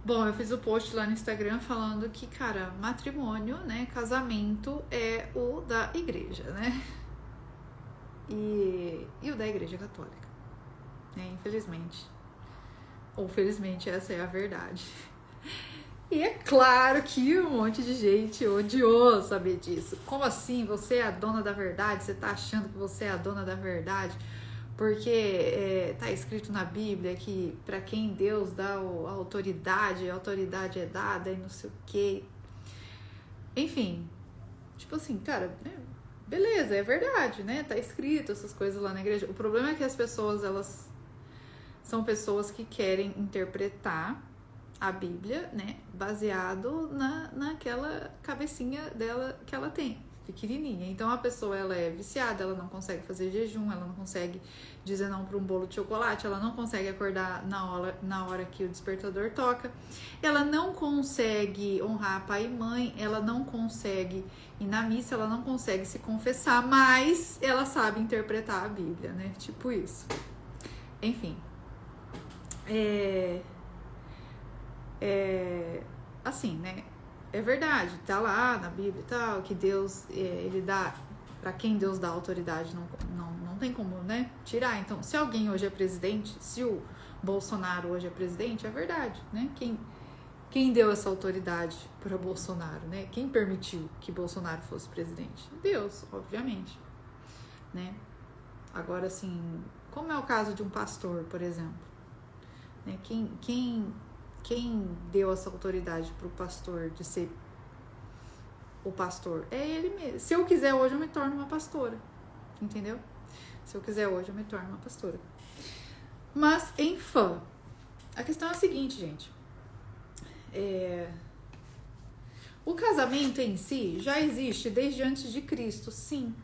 Bom, eu fiz o post lá no Instagram falando que, cara, matrimônio, né, casamento é o da igreja, né? E o da igreja católica, né, infelizmente. Ou felizmente, essa é a verdade. E é claro que um monte de gente odiou saber disso. Como assim? Você é a dona da verdade? Você tá achando que você é a dona da verdade? Porque tá escrito na Bíblia que para quem Deus dá a autoridade é dada e não sei o quê. Enfim, tipo assim, cara, né? Beleza, é verdade, né? Tá escrito essas coisas lá na igreja. O problema é que as pessoas, elas são pessoas que querem interpretar a Bíblia, né, baseado naquela cabecinha dela que ela tem, pequenininha. Então a pessoa, ela é viciada, ela não consegue fazer jejum, ela não consegue dizer não para um bolo de chocolate, ela não consegue acordar na hora que o despertador toca, ela não consegue honrar pai e mãe, ela não consegue ir na missa, ela não consegue se confessar, mas ela sabe interpretar a Bíblia, né, tipo isso. Enfim, assim, né? É verdade, tá lá na Bíblia e tal, que Deus, ele dá, pra quem Deus dá autoridade, não tem como, né, tirar. Então, se alguém hoje é presidente, se o Bolsonaro hoje é presidente, é verdade, né? Quem deu essa autoridade para Bolsonaro, né? Quem permitiu que Bolsonaro fosse presidente? Deus, obviamente, né? Agora, assim, como é o caso de um pastor, por exemplo, né? Quem deu essa autoridade para o pastor de ser o pastor? É ele mesmo. Se eu quiser hoje, eu me torno uma pastora. Entendeu? Se eu quiser hoje, eu me torno uma pastora. Mas, enfim, a questão é a seguinte, gente. O casamento em si já existe desde antes de Cristo, sim.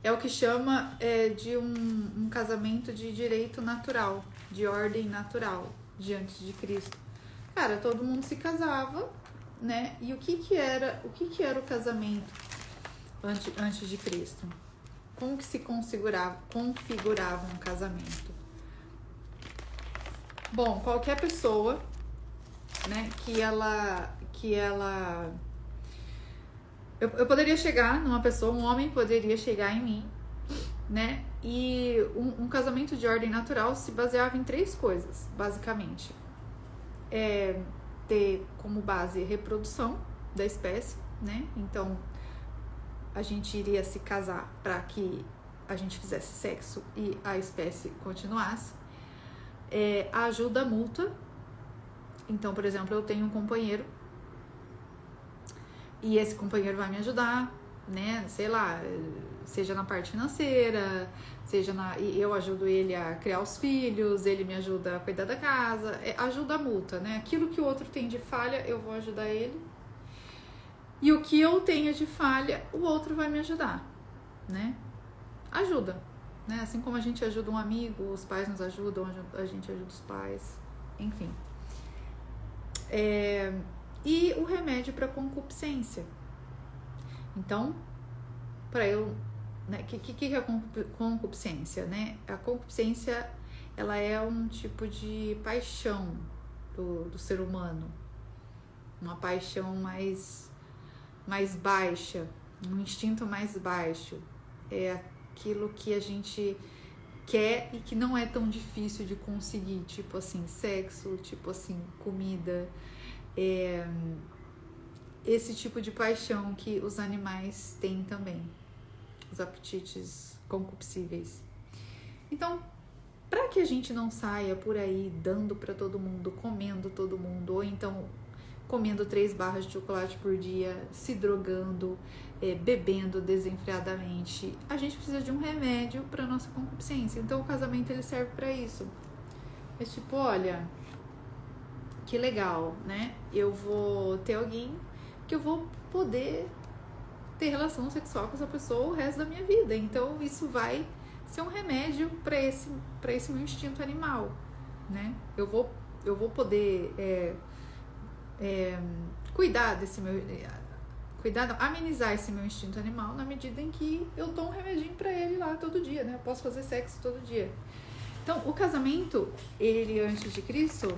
É o que chama de um casamento de direito natural, de ordem natural, de antes de Cristo. Cara, todo mundo se casava, né? E o que era o casamento antes de Cristo? Como que se configurava um casamento? Bom, qualquer pessoa, né, que ela eu poderia chegar numa pessoa, um homem poderia chegar em mim, né? E um casamento de ordem natural se baseava em 3 coisas, basicamente. Ter como base reprodução da espécie, né? Então, a gente iria se casar para que a gente fizesse sexo e a espécie continuasse. A ajuda mútua. Então, por exemplo, eu tenho um companheiro e esse companheiro vai me ajudar, né? Sei lá, seja na parte financeira, e eu ajudo ele a criar os filhos, ele me ajuda a cuidar da casa, ajuda mútua, né? Aquilo que o outro tem de falha, eu vou ajudar ele. E o que eu tenho de falha, o outro vai me ajudar, né? Ajuda, né? Assim como a gente ajuda um amigo, os pais nos ajudam, a gente ajuda os pais, enfim. E o remédio para concupiscência. Então, para eu, né, que é a concupiscência, né? A concupiscência, ela é um tipo de paixão do ser humano, uma paixão mais baixa, um instinto mais baixo. É aquilo que a gente quer e que não é tão difícil de conseguir, tipo assim, sexo, tipo assim, comida, esse tipo de paixão que os animais têm também, os apetites concupiscíveis. Então, para que a gente não saia por aí dando para todo mundo, comendo todo mundo, ou então comendo 3 barras de chocolate por dia, se drogando, bebendo desenfreadamente, a gente precisa de um remédio para nossa concupiscência. Então o casamento, ele serve para isso. É tipo, olha, que legal, né? Eu vou ter alguém que eu vou poder ter relação sexual com essa pessoa o resto da minha vida. Então isso vai ser um remédio para esse meu instinto animal, né? Eu vou poder amenizar esse meu instinto animal na medida em que eu dou um remedinho pra ele lá todo dia, né? Eu posso fazer sexo todo dia. Então, o casamento, ele antes de Cristo,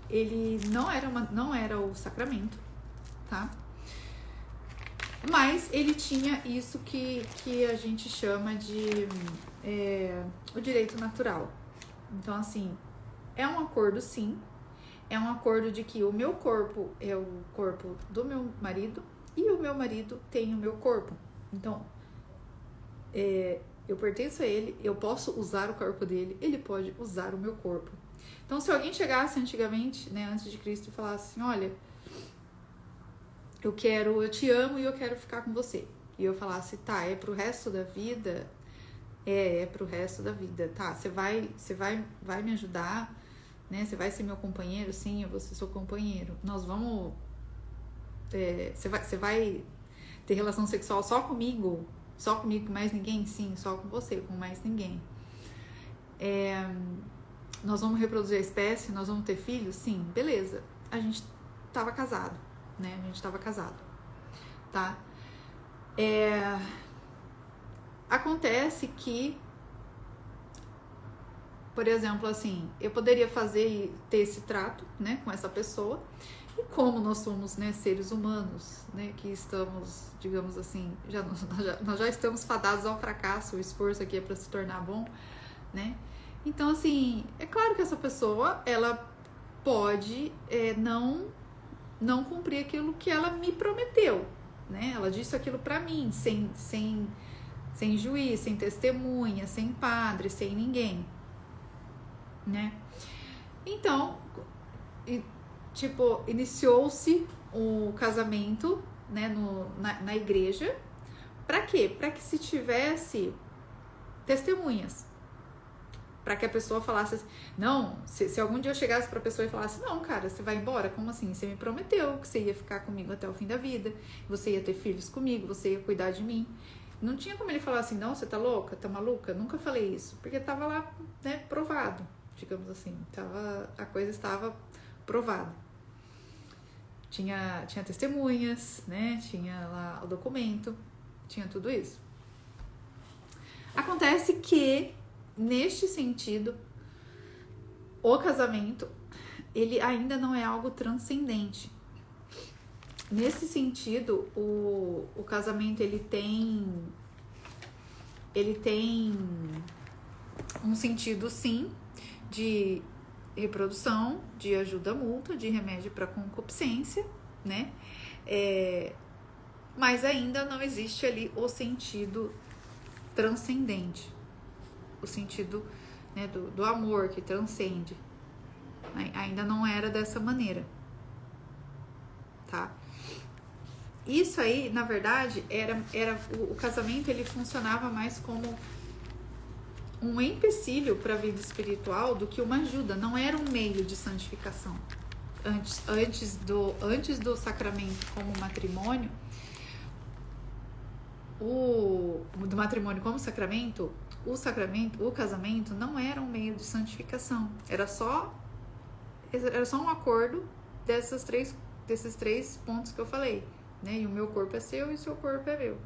ele não era o sacramento, tá? Mas ele tinha isso que a gente chama de o direito natural. Então, assim, é um acordo, sim. É um acordo de que o meu corpo é o corpo do meu marido e o meu marido tem o meu corpo. Então, eu pertenço a ele, eu posso usar o corpo dele, ele pode usar o meu corpo. Então, se alguém chegasse antigamente, né, antes de Cristo, e falasse assim, olha, eu te amo e eu quero ficar com você. E eu falasse, tá, é pro resto da vida? É pro resto da vida, tá? Você vai me ajudar, né? Você vai ser meu companheiro? Sim, eu vou ser seu companheiro. Nós vamos... Você vai ter relação sexual só comigo? Só comigo, com mais ninguém? Sim, só com você, com mais ninguém. Nós vamos reproduzir a espécie? Nós vamos ter filhos? Sim, beleza. A gente tava casado, né? A gente tava casado, tá? Acontece que, por exemplo, assim, eu poderia ter esse trato, né, com essa pessoa, e como nós somos, né, seres humanos, né, que estamos, digamos assim, nós já estamos fadados ao fracasso, o esforço aqui é para se tornar bom, né? Então, assim, é claro que essa pessoa, ela pode não cumprir aquilo que ela me prometeu, né? Ela disse aquilo para mim, sem juiz, sem testemunha, sem padre, sem ninguém, né? Então, tipo, iniciou-se o casamento, né, na igreja. Para quê? Para que se tivesse testemunhas. Para que a pessoa falasse assim, não, se algum dia eu chegasse para a pessoa e falasse, não, cara, você vai embora? Como assim? Você me prometeu que você ia ficar comigo até o fim da vida, você ia ter filhos comigo, você ia cuidar de mim. Não tinha como ele falar assim, não, você tá louca, tá maluca? Nunca falei isso, porque tava lá, né, provado, digamos assim, a coisa estava provada. Tinha testemunhas, né, tinha lá o documento, tinha tudo isso. Acontece que, neste sentido, o casamento, ele ainda não é algo transcendente. Nesse sentido, o casamento, ele tem um sentido, sim, de reprodução, de ajuda mútua, de remédio para concupiscência, né? Mas ainda não existe ali o sentido transcendente, o sentido, né, do amor que transcende. Ainda não era dessa maneira, tá? Isso aí, na verdade, era o casamento, ele funcionava mais como um empecilho para a vida espiritual do que uma ajuda, não era um meio de santificação. Antes do sacramento como matrimônio, do matrimônio como sacramento, o casamento não era um meio de santificação, era só um acordo desses três pontos que eu falei, né? E o meu corpo é seu e o seu corpo é meu.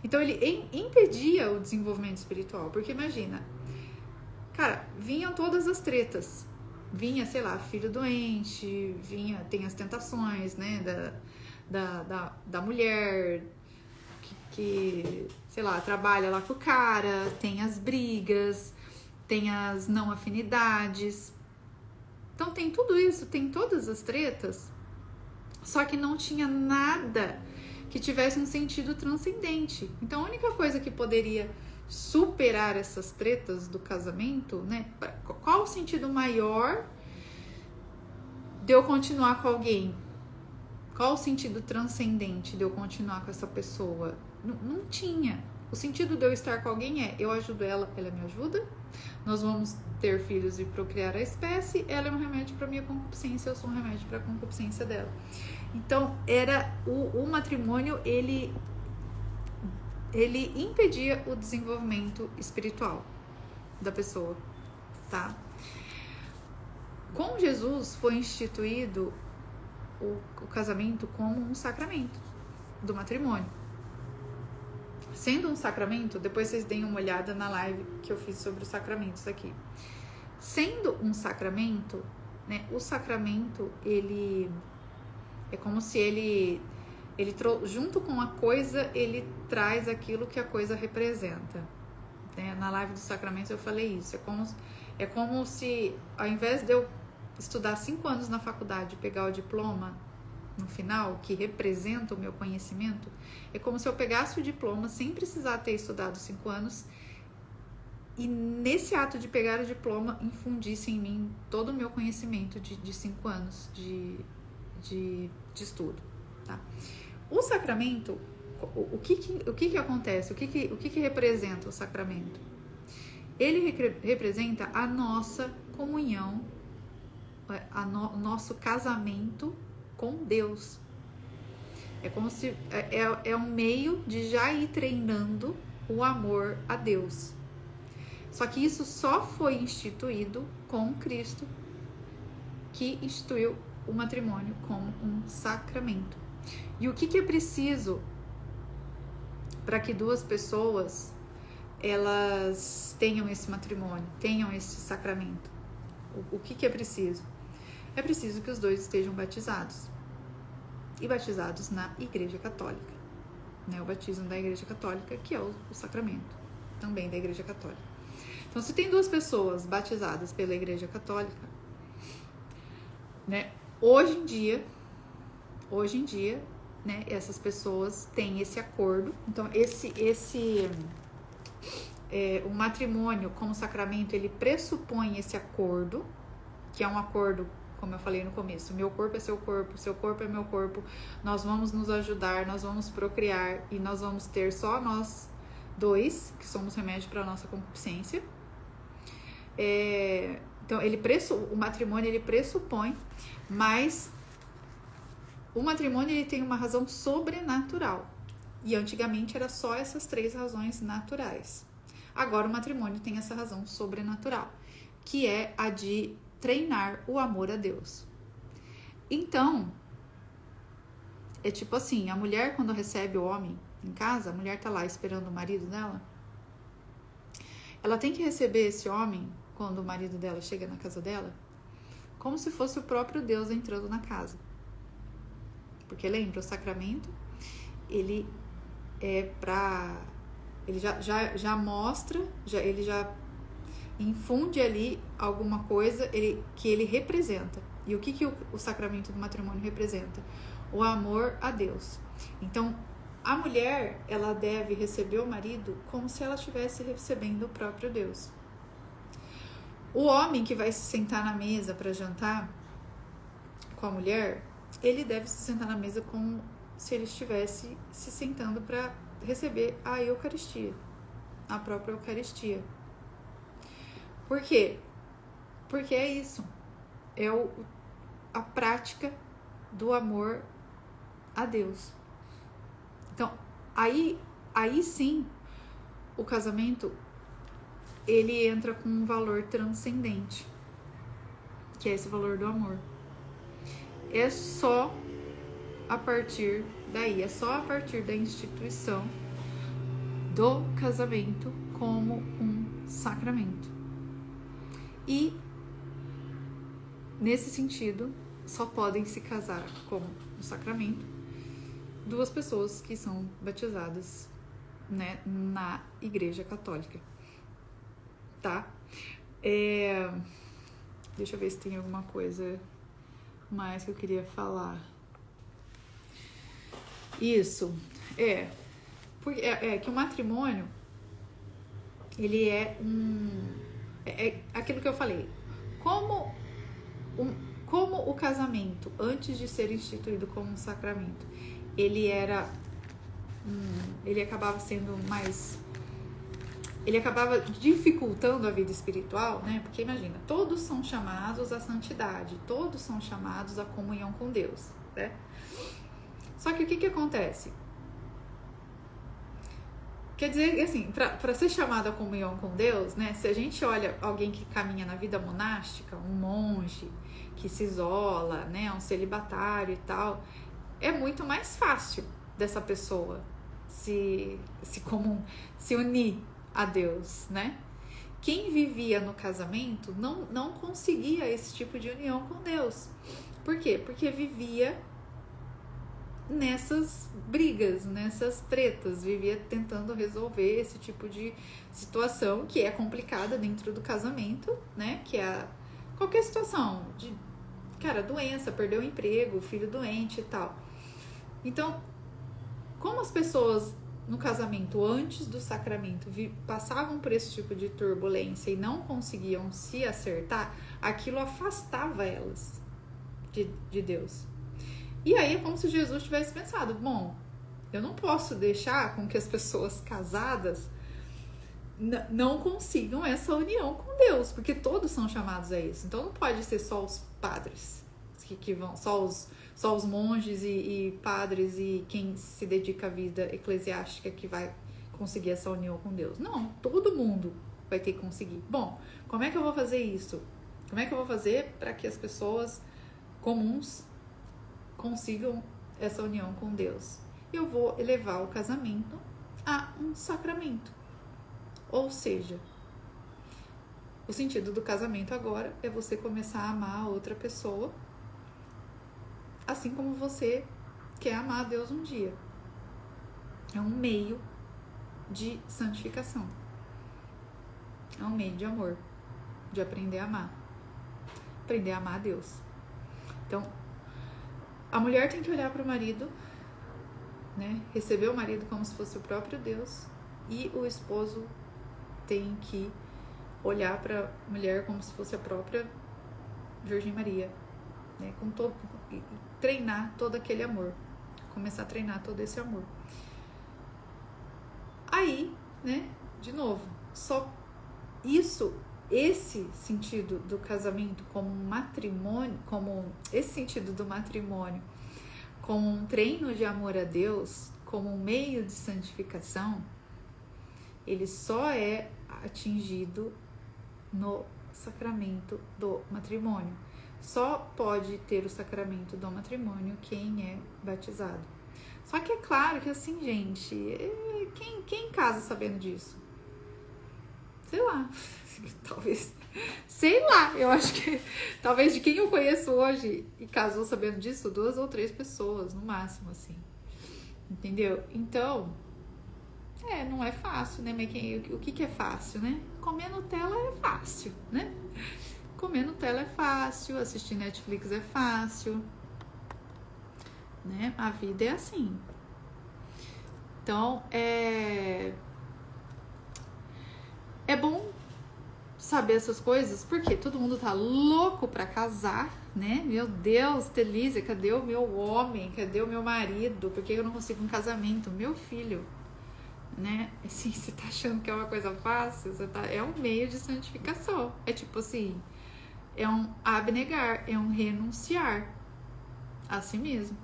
Então ele impedia o desenvolvimento espiritual, porque imagina, cara, vinham todas as tretas, vinha, sei lá, filho doente, tem as tentações, né, da mulher que, sei lá, trabalha lá com o cara, tem as brigas, tem as não afinidades. Então tem tudo isso, tem todas as tretas, só que não tinha nada que tivesse um sentido transcendente. Então a única coisa que poderia superar essas tretas do casamento, né? Qual o sentido maior de eu continuar com alguém? Qual o sentido transcendente de eu continuar com essa pessoa? Não tinha. O sentido de eu estar com alguém é, eu ajudo ela, ela me ajuda, nós vamos ter filhos e procriar a espécie, ela é um remédio para minha concupiscência, eu sou um remédio para a concupiscência dela. Então, era o matrimônio, ele impedia o desenvolvimento espiritual da pessoa, tá? Com Jesus foi instituído o casamento como um sacramento do matrimônio. Sendo um sacramento, depois vocês deem uma olhada na live que eu fiz sobre os sacramentos aqui. Sendo um sacramento, né? O sacramento, ele é como se ele junto com a coisa, ele traz aquilo que a coisa representa, né? Na live dos sacramentos eu falei isso. É como se, ao invés de eu estudar 5 anos na faculdade e pegar o diploma no final, que representa o meu conhecimento, é como se eu pegasse o diploma sem precisar ter estudado 5 anos e nesse ato de pegar o diploma infundisse em mim todo o meu conhecimento de 5 anos de estudo, tá? O sacramento, o que acontece? O que representa o sacramento? Ele representa a nossa comunhão, o nosso casamento com Deus. É como se é um meio de já ir treinando o amor a Deus. Só que isso só foi instituído com Cristo, que instituiu o matrimônio como um sacramento. E o que é preciso para que duas pessoas elas tenham esse matrimônio, tenham esse sacramento? O que é preciso? É preciso que os dois estejam batizados. E batizados na Igreja Católica, né? O batismo da Igreja Católica, que é o sacramento também da Igreja Católica. Então, se tem duas pessoas batizadas pela Igreja Católica, né? Hoje em dia, né? Essas pessoas têm esse acordo. Então, o matrimônio como sacramento, ele pressupõe esse acordo, que é um acordo, como eu falei no começo, meu corpo é seu corpo é meu corpo, nós vamos nos ajudar, nós vamos procriar e nós vamos ter só nós dois, que somos remédio para a nossa concupiscência. Então, o matrimônio ele pressupõe, mas o matrimônio ele tem uma razão sobrenatural. E antigamente era só essas 3 razões naturais. Agora o matrimônio tem essa razão sobrenatural, que é a de treinar o amor a Deus. Então, é tipo assim, a mulher quando recebe o homem em casa, a mulher tá lá esperando o marido dela, ela tem que receber esse homem, quando o marido dela chega na casa dela, como se fosse o próprio Deus entrando na casa. Porque lembra, o sacramento, ele já mostra, ele já infunde ali alguma coisa que ele representa. E o que o sacramento do matrimônio representa? O amor a Deus. Então, a mulher, ela deve receber o marido como se ela estivesse recebendo o próprio Deus. O homem que vai se sentar na mesa para jantar com a mulher, ele deve se sentar na mesa como se ele estivesse se sentando para receber a Eucaristia, a própria Eucaristia. Por quê? Porque é isso. É a prática do amor a Deus. Então, aí sim, o casamento, ele entra com um valor transcendente, que é esse valor do amor. É só a partir daí, é só a partir da instituição do casamento como um sacramento. E, nesse sentido, só podem se casar como um sacramento 2 pessoas que são batizadas, né, na Igreja Católica, tá? Deixa eu ver se tem alguma coisa mais que eu queria falar. Isso, porque que o matrimônio, ele é aquilo que eu falei, como o casamento, antes de ser instituído como um sacramento, ele acabava sendo ele acabava dificultando a vida espiritual, né? Porque imagina, todos são chamados à santidade, todos são chamados à comunhão com Deus, né? Só que o que acontece? Quer dizer, assim, para ser chamado à comunhão com Deus, né? Se a gente olha alguém que caminha na vida monástica, um monge que se isola, né? Um celibatário e tal, é muito mais fácil dessa pessoa se unir a Deus, né? quem vivia no casamento não conseguia esse tipo de união com Deus. Por quê? Porque vivia nessas brigas, nessas tretas, vivia tentando resolver esse tipo de situação que é complicada dentro do casamento, né? Que é qualquer situação de, cara, doença, perdeu o emprego, filho doente e tal. Então, como as pessoas no casamento, antes do sacramento, passavam por esse tipo de turbulência e não conseguiam se acertar, aquilo afastava elas de Deus. E aí é como se Jesus tivesse pensado, bom, eu não posso deixar com que as pessoas casadas não consigam essa união com Deus, porque todos são chamados a isso. Então não pode ser só os padres que vão, só os monges e padres e quem se dedica à vida eclesiástica que vai conseguir essa união com Deus. Não, todo mundo vai ter que conseguir. Bom, como é que eu vou fazer isso? Como é que eu vou fazer para que as pessoas comuns consigam essa união com Deus? Eu vou elevar o casamento a um sacramento. Ou seja, o sentido do casamento agora é você começar a amar a outra pessoa assim como você quer amar a Deus um dia. É um meio de santificação. É um meio de amor, de aprender a amar. Aprender a amar a Deus. Então, a mulher tem que olhar para o marido, né? Receber o marido como se fosse o próprio Deus, e o esposo tem que olhar para a mulher como se fosse a própria Virgem Maria, né? Treinar todo aquele amor, começar a treinar todo esse amor. Aí, né? De novo, só isso. Esse sentido do casamento como matrimônio, esse sentido do matrimônio como um treino de amor a Deus, como um meio de santificação, ele só é atingido no sacramento do matrimônio. Só pode ter o sacramento do matrimônio quem é batizado. Só que é claro que assim, gente, quem casa sabendo disso? Sei lá, talvez, sei lá, eu acho que talvez de quem eu conheço hoje e casou sabendo disso, 2 ou 3 pessoas, no máximo, assim, entendeu? Então, não é fácil, né? Mas o que é fácil, né? Comer Nutella é fácil, né? Comer Nutella é fácil, assistir Netflix é fácil, né? A vida é assim. Então, é bom saber essas coisas, porque todo mundo tá louco pra casar, né? Meu Deus, Telísia, cadê o meu homem? Cadê o meu marido? Por que eu não consigo um casamento? Meu filho, né? Assim, você tá achando que é uma coisa fácil? É um meio de santificação. É tipo assim, é um abnegar, é um renunciar a si mesmo.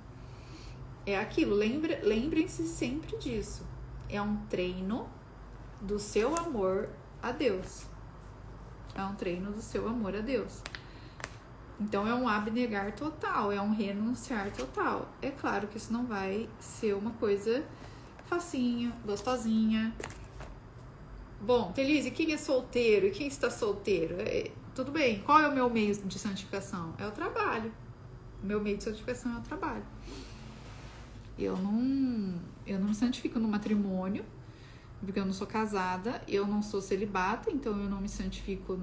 É aquilo, lembrem-se sempre disso. É um treino do seu amor a Deus. É um treino do seu amor a Deus. Então é um abnegar total, é um renunciar total. É claro que isso não vai ser uma coisa facinho, gostosinha. Bom, Telise, quem é solteiro e quem está solteiro? Tudo bem, qual é o meu meio de santificação? É o trabalho. O meu meio de santificação é o trabalho. Eu não me santifico no matrimônio, porque eu não sou casada, eu não sou celibata, então eu não me santifico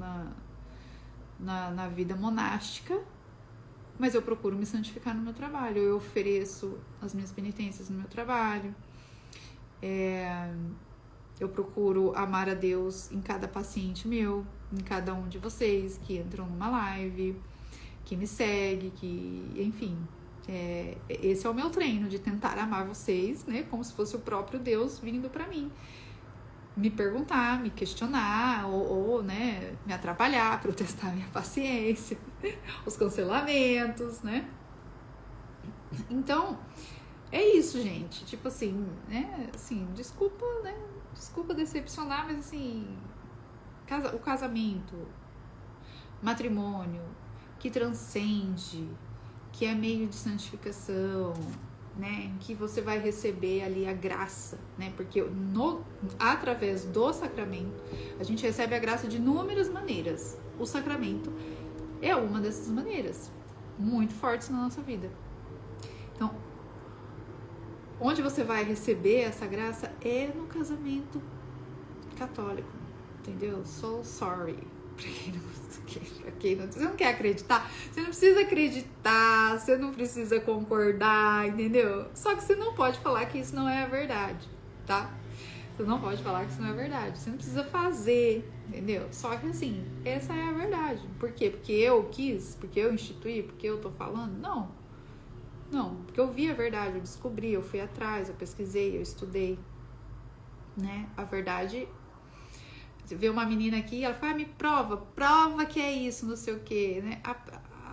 na vida monástica, mas eu procuro me santificar no meu trabalho. Eu ofereço as minhas penitências no meu trabalho, eu procuro amar a Deus em cada paciente meu, em cada um de vocês que entram numa live, que me segue, enfim, esse é o meu treino, de tentar amar vocês, né, como se fosse o próprio Deus vindo pra mim, me perguntar, me questionar, ou né, me atrapalhar, protestar minha paciência, os cancelamentos, né? Então, é isso, gente. Tipo assim, né? Assim, desculpa, né? Desculpa decepcionar, mas assim, o casamento, matrimônio, que transcende, que é meio de santificação, né, em que você vai receber ali a graça, né, porque através do sacramento a gente recebe a graça de inúmeras maneiras. O sacramento é uma dessas maneiras muito fortes na nossa vida. Então, onde você vai receber essa graça é no casamento católico, entendeu? So sorry. Pra quem não, você não quer acreditar, você não precisa acreditar, você não precisa concordar, entendeu? Só que você não pode falar que isso não é a verdade, tá? Você não pode falar que isso não é verdade, você não precisa fazer, entendeu? Só que assim, essa é a verdade. Por quê? Porque eu quis, porque eu instituí, porque eu tô falando? Não, porque eu vi a verdade, eu descobri, eu fui atrás, eu pesquisei, eu estudei, né? A verdade. Você vê uma menina aqui, ela fala, me prova que é isso, não sei o quê, né?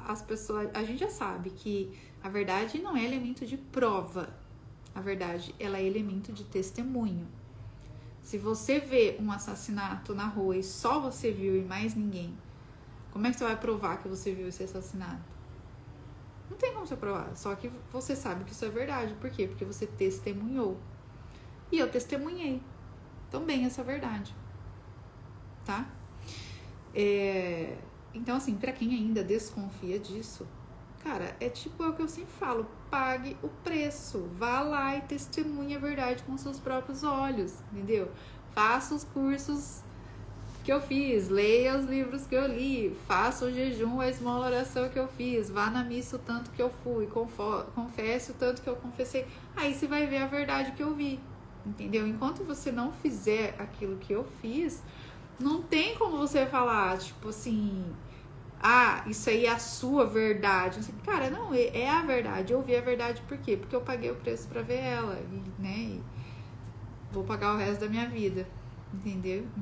As pessoas, a gente já sabe que a verdade não é elemento de prova. A verdade, ela é elemento de testemunho. Se você vê um assassinato na rua e só você viu e mais ninguém, como é que você vai provar que você viu esse assassinato? Não tem como você provar, só que você sabe que isso é verdade. Por quê? Porque você testemunhou. E eu testemunhei também essa verdade. Tá? Então, assim, pra quem ainda desconfia disso, cara, é o que eu sempre falo, pague o preço, vá lá e testemunhe a verdade com seus próprios olhos, entendeu? Faça os cursos que eu fiz, leia os livros que eu li, faça o jejum, a esmola, oração que eu fiz, vá na missa o tanto que eu fui, confesse o tanto que eu confessei, aí você vai ver a verdade que eu vi, entendeu? Enquanto você não fizer aquilo que eu fiz, não tem como você falar, tipo assim, isso aí é a sua verdade. Cara, não, é a verdade. Eu vi a verdade por quê? Porque eu paguei o preço pra ver ela, né? E vou pagar o resto da minha vida, entendeu?